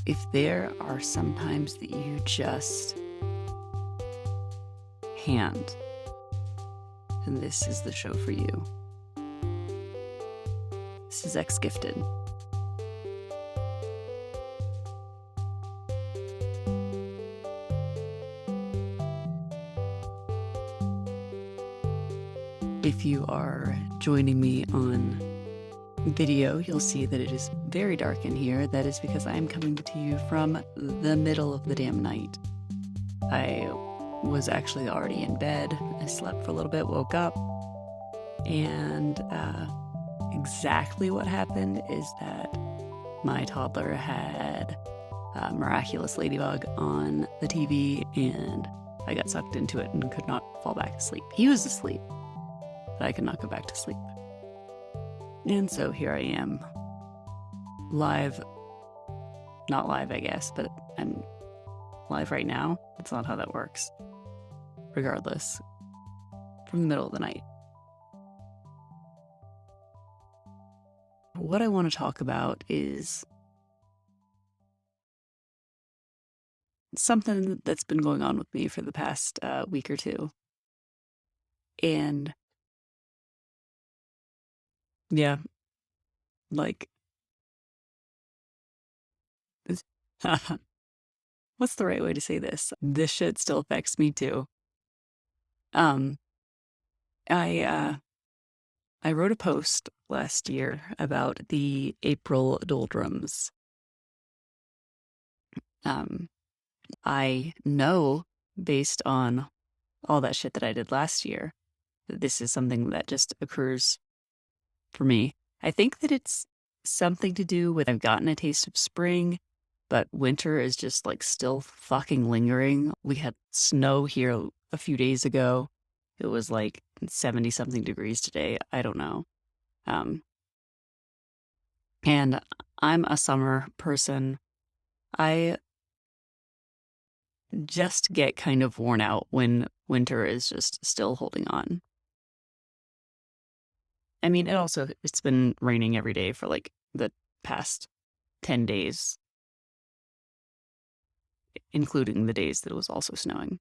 If there are some times that you just can't, then this is the show for you. This is X Gifted. If you are joining me on video, you'll see that it is very dark in here. That is because I am coming to you from the middle of the damn night. I was actually already in bed. I slept for a little bit, woke up, and exactly what happened is that my toddler had a miraculous ladybug on the TV, and I got sucked into it and could not fall back to sleep. He was asleep, but I could not go back to sleep. And so here I am, live, not live, I guess, but I'm live right now. That's not how that works. Regardless, from the middle of the night. What I want to talk about is something that's been going on with me for the past week or two. And yeah, like, what's the right way to say this? This shit still affects me too. Um, I wrote a post last year about the April Doldrums. I know, based on all that shit that I did last year, that this is something that just occurs for me. I think that it's something to do with I've gotten a taste of spring, but winter is just like still fucking lingering. We had snow here a few days ago. It was like 70 something degrees today. I don't know. And I'm a summer person. I just get kind of worn out when winter is just still holding on. I mean, it's been raining every day for like the past 10 days, including the days that it was also snowing.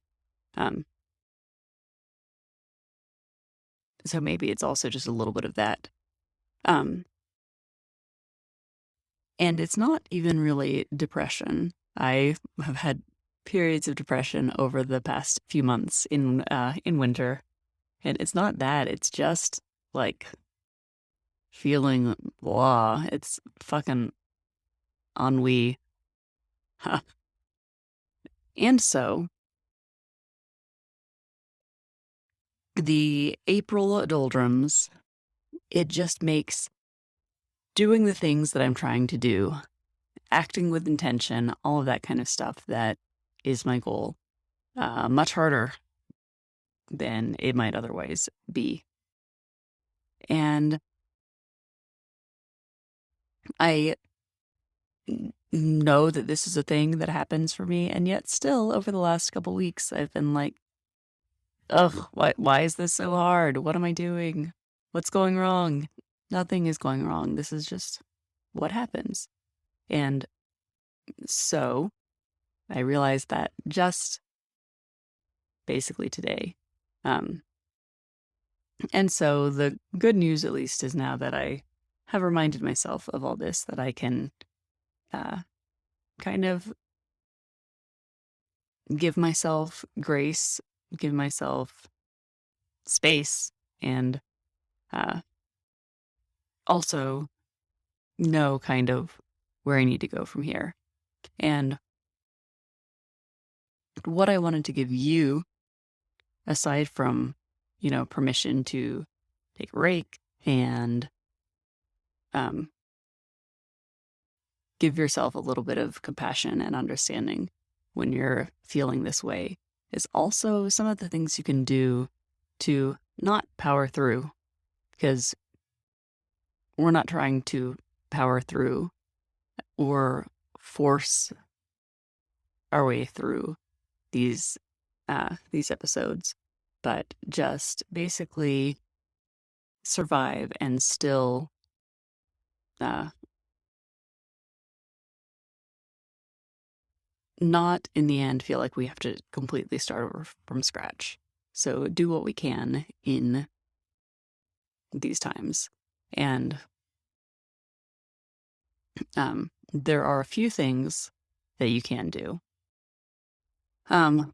So maybe it's also just a little bit of that. And it's not even really depression. I have had periods of depression over the past few months in winter, and it's not that. It's just like feeling blah. It's fucking ennui. And so the April Doldrums, it just makes doing the things that I'm trying to do, acting with intention, all of that kind of stuff that is my goal, much harder than it might otherwise be. And I know that this is a thing that happens for me, and yet still over the last couple weeks I've been like, ugh, why is this so hard? What am I doing? What's going wrong? Nothing is going wrong. This is just what happens. And so I realized that just basically today. And so the good news, at least, is now that I have reminded myself of all this, that I can kind of give myself grace, give myself space, and also know kind of where I need to go from here. And what I wanted to give you, aside from, permission to take a break and give yourself a little bit of compassion and understanding when you're feeling this way, is also some of the things you can do to not power through, because we're not trying to power through or force our way through these episodes, but just basically survive and still not in the end feel like we have to completely start over from scratch. So do what we can in these times. And there are a few things that you can do. One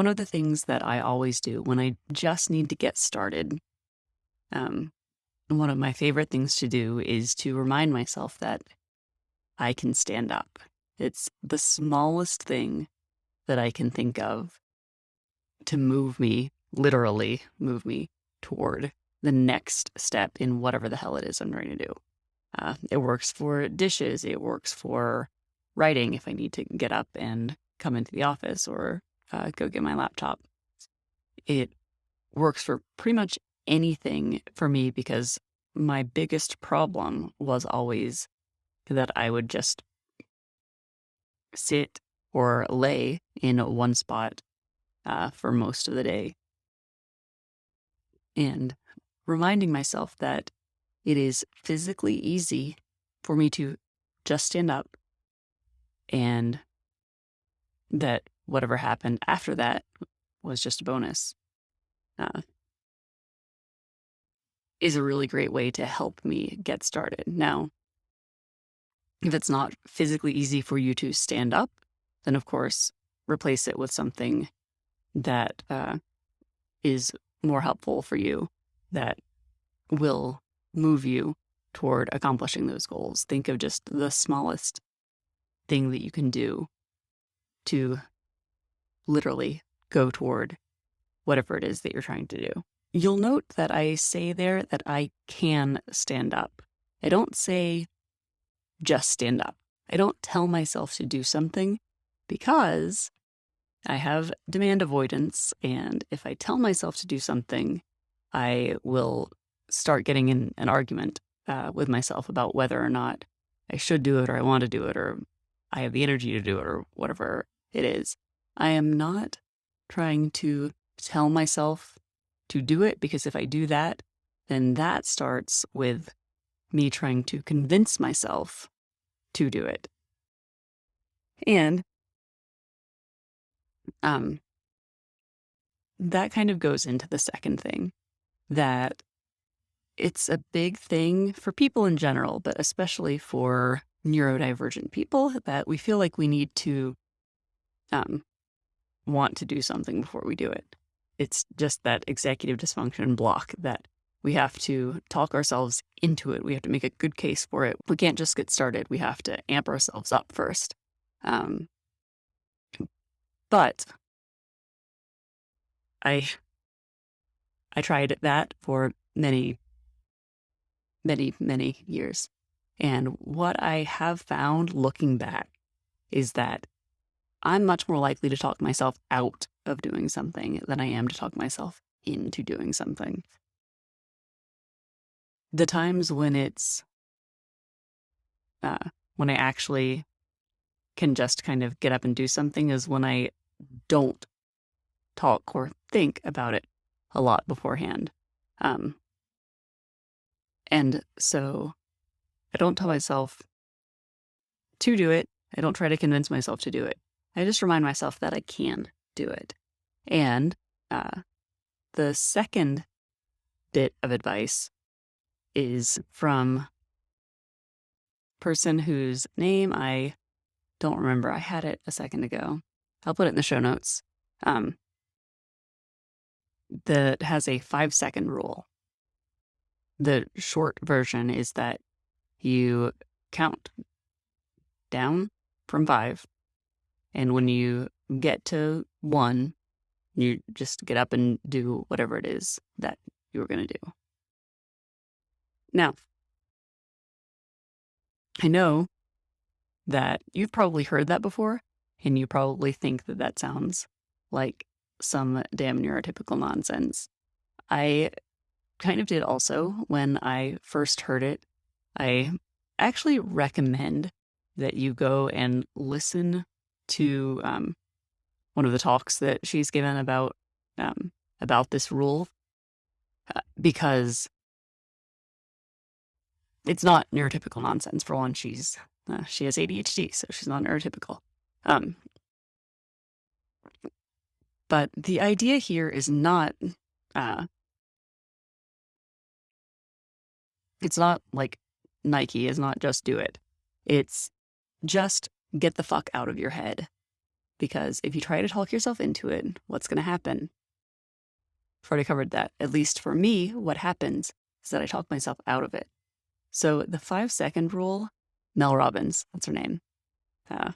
of the things that I always do when I just need to get started, one of my favorite things to do is to remind myself that I can stand up. It's the smallest thing that I can think of to literally move me toward the next step in whatever the hell it is I'm trying to do. It works for dishes. It works for writing if I need to get up and come into the office or go get my laptop. It works for pretty much anything for me because my biggest problem was always that I would just sit or lay in one spot for most of the day. And reminding myself that it is physically easy for me to just stand up and that whatever happened after that was just a bonus is a really great way to help me get started. Now, if it's not physically easy for you to stand up, then of course, replace it with something that is more helpful for you that will move you toward accomplishing those goals. Think of just the smallest thing that you can do to literally go toward whatever it is that you're trying to do. You'll note that I say there that I can stand up. I don't say just stand up. I don't tell myself to do something because I have demand avoidance, and if I tell myself to do something, I will start getting in an argument with myself about whether or not I should do it or I want to do it or I have the energy to do it or whatever it is. I am not trying to tell myself to do it because if I do that, then that starts with me trying to convince myself to do it. And that kind of goes into the second thing, that it's a big thing for people in general, but especially for neurodivergent people, that we feel like we need to want to do something before we do it. It's just that executive dysfunction block that we have to talk ourselves into it. We have to make a good case for it. We can't just get started. We have to amp ourselves up first. But I tried that for many years. And what I have found looking back is that I'm much more likely to talk myself out of doing something than I am to talk myself into doing something. The times when when I actually can just kind of get up and do something is when I don't talk or think about it a lot beforehand. And so I don't tell myself to do it. I don't try to convince myself to do it. I just remind myself that I can do it. And the second bit of advice is from a person whose name I don't remember. I had it a second ago. I'll put it in the show notes. That has a 5-second rule. The short version is that you count down from 5, and when you get to 1, you just get up and do whatever it is that you were going to do. Now, I know that you've probably heard that before, and you probably think that that sounds like some damn neurotypical nonsense. I kind of did also when I first heard it. I actually recommend that you go and listen to one of the talks that she's given about this rule, because it's not neurotypical nonsense. For one, she has ADHD, so she's not neurotypical. Um, but the idea here is not, it's not like Nike is not just do it. It's just get the fuck out of your head. Because if you try to talk yourself into it, what's going to happen? I've already covered that. At least for me, what happens is that I talk myself out of it. So the 5-second rule, Mel Robbins, that's her name. This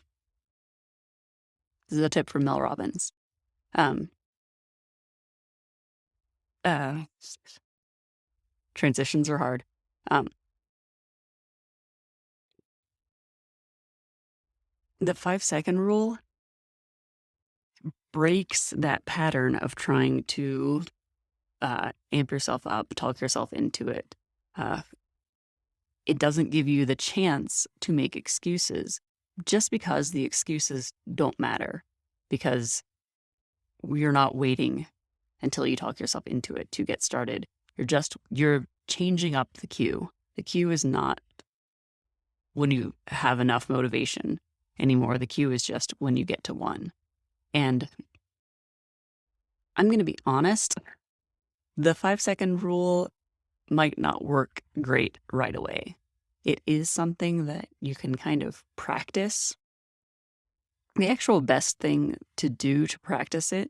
is a tip from Mel Robbins. Um, uh, Transitions are hard. The 5-second rule breaks that pattern of trying to amp yourself up, talk yourself into it. It doesn't give you the chance to make excuses just because the excuses don't matter, because you're not waiting until you talk yourself into it to get started. You're changing up the cue. The cue is not when you have enough motivation anymore. The cue is just when you get to one. And I'm going to be honest, the 5-second rule might not work great right away. It is something that you can kind of practice. The actual best thing to do to practice it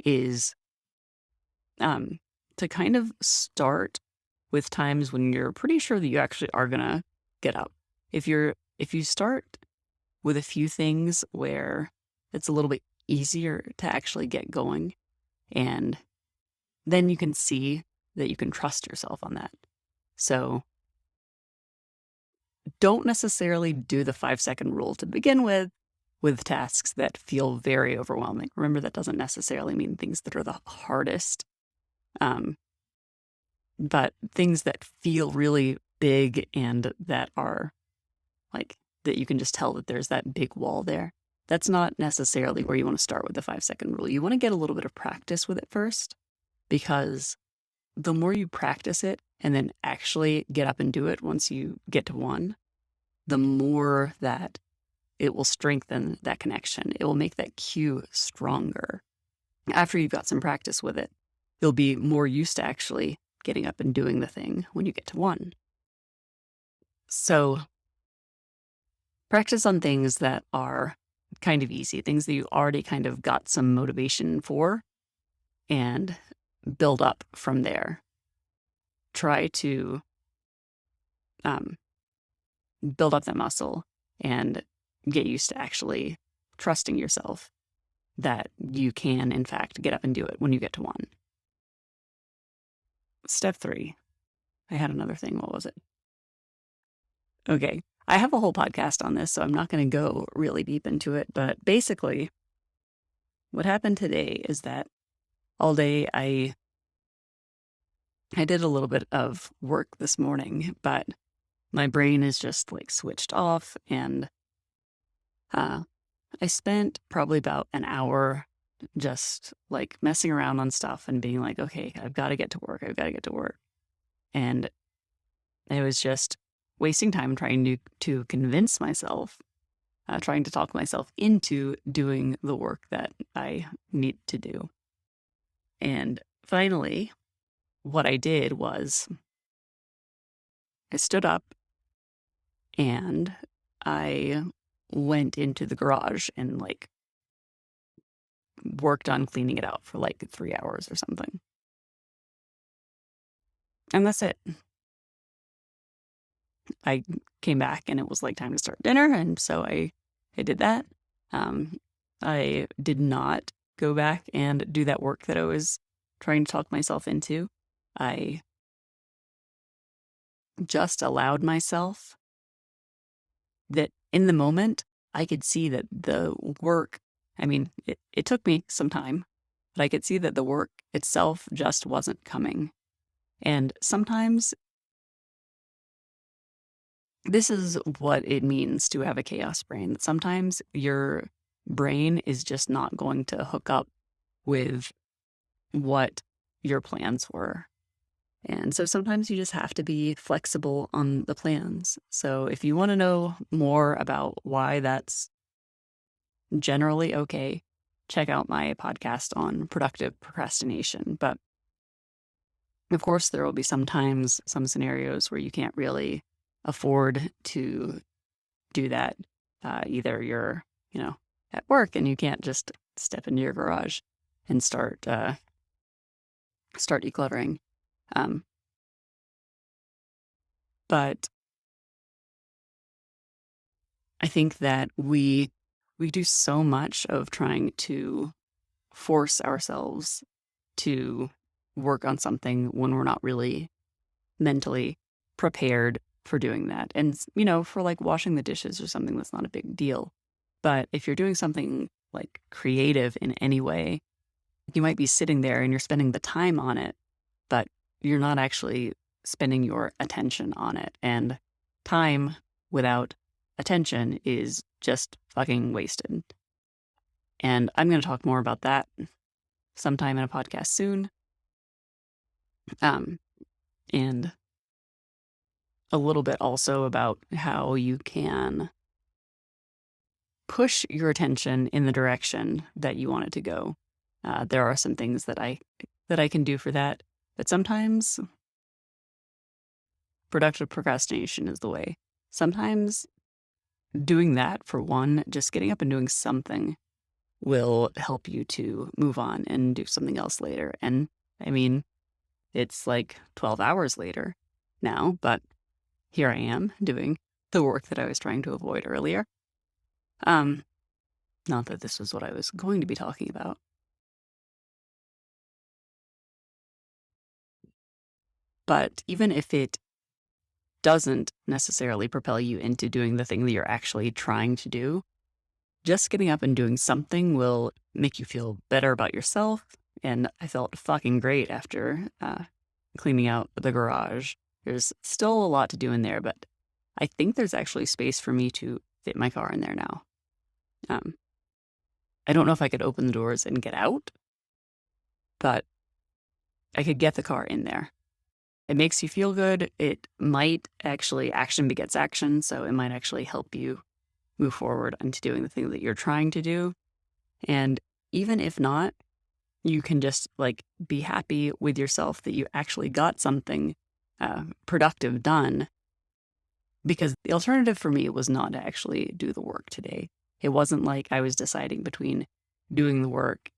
is to kind of start with times when you're pretty sure that you actually are gonna get up. If you start with a few things where it's a little bit easier to actually get going, and then you can see that you can trust yourself on that. So don't necessarily do the 5-second rule to begin with tasks that feel very overwhelming. Remember, that doesn't necessarily mean things that are the hardest, but things that feel really big and that are like that you can just tell that there's that big wall there. That's not necessarily where you want to start with the 5-second rule. You want to get a little bit of practice with it first, because the more you practice it and then actually get up and do it once you get to one, the more that it will strengthen that connection. It will make that cue stronger. After you've got some practice with it, you'll be more used to actually getting up and doing the thing when you get to one. So practice on things that are kind of easy, things that you already kind of got some motivation for, and build up from there. Try to build up that muscle and get used to actually trusting yourself that you can, in fact, get up and do it when you get to one. Step 3. I had another thing. What was it? Okay. I have a whole podcast on this, so I'm not going to go really deep into it. But basically, what happened today is that all day I did a little bit of work this morning, but my brain is just like switched off, and I spent probably about an hour just like messing around on stuff and being like, okay, I've got to get to work. I've got to get to work. And I was just wasting time trying to convince myself, trying to talk myself into doing the work that I need to do. And finally, what I did was I stood up and I went into the garage and like worked on cleaning it out for like 3 hours or something. And that's it. I came back and it was like time to start dinner, and so I did that. I did not go back and do that work that I was trying to talk myself into. I just allowed myself that in the moment I could see that the work, I mean, it took me some time, but I could see that the work itself just wasn't coming. And sometimes this is what it means to have a chaos brain. Sometimes your brain is just not going to hook up with what your plans were. And so sometimes you just have to be flexible on the plans. So if you want to know more about why that's generally okay, check out my podcast on productive procrastination. But of course, there will be some times, some scenarios where you can't really afford to do that. Either you're, at work and you can't just step into your garage and start decluttering. But I think that we do so much of trying to force ourselves to work on something when we're not really mentally prepared for doing that. And, for like washing the dishes or something, that's not a big deal. But if you're doing something like creative in any way, you might be sitting there and you're spending the time on it, but you're not actually spending your attention on it. And time without attention is just fucking wasted. And I'm going to talk more about that sometime in a podcast soon. And a little bit also about how you can push your attention in the direction that you want it to go. There are some things that I can do for that, but sometimes productive procrastination is the way. Sometimes doing that, for one, just getting up and doing something will help you to move on and do something else later. And I mean, it's like 12 hours later now, but here I am doing the work that I was trying to avoid earlier. Not that this was what I was going to be talking about. But even if it doesn't necessarily propel you into doing the thing that you're actually trying to do, just getting up and doing something will make you feel better about yourself. And I felt fucking great after cleaning out the garage. There's still a lot to do in there, but I think there's actually space for me to fit my car in there now. I don't know if I could open the doors and get out, but I could get the car in there. It makes you feel good. It might actually, action begets action, so it might actually help you move forward into doing the thing that you're trying to do. And even if not, you can just be happy with yourself that you actually got something productive done. Because the alternative for me was not to actually do the work today. It wasn't like I was deciding between doing the work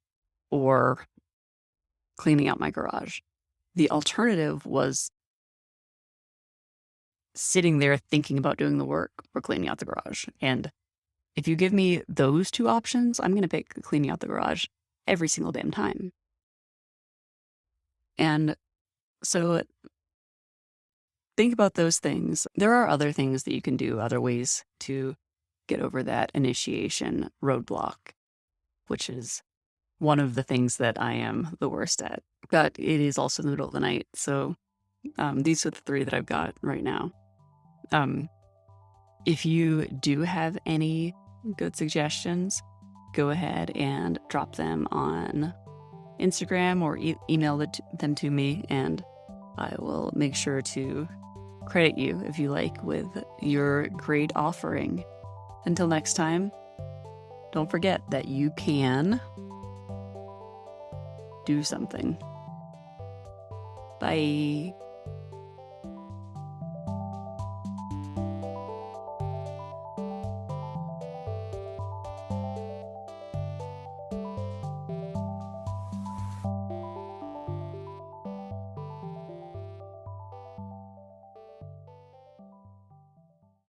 or cleaning out my garage. The alternative was sitting there thinking about doing the work or cleaning out the garage. And if you give me those two options, I'm going to pick cleaning out the garage every single damn time. And so think about those things. There are other things that you can do, other ways to get over that initiation roadblock, which is one of the things that I am the worst at. But it is also the middle of the night, so these are the three that I've got right now. If you do have any good suggestions, go ahead and drop them on Instagram or email them to me, and I will make sure to credit you, if you like, with your great offering. Until next time, don't forget that you can do something. Bye.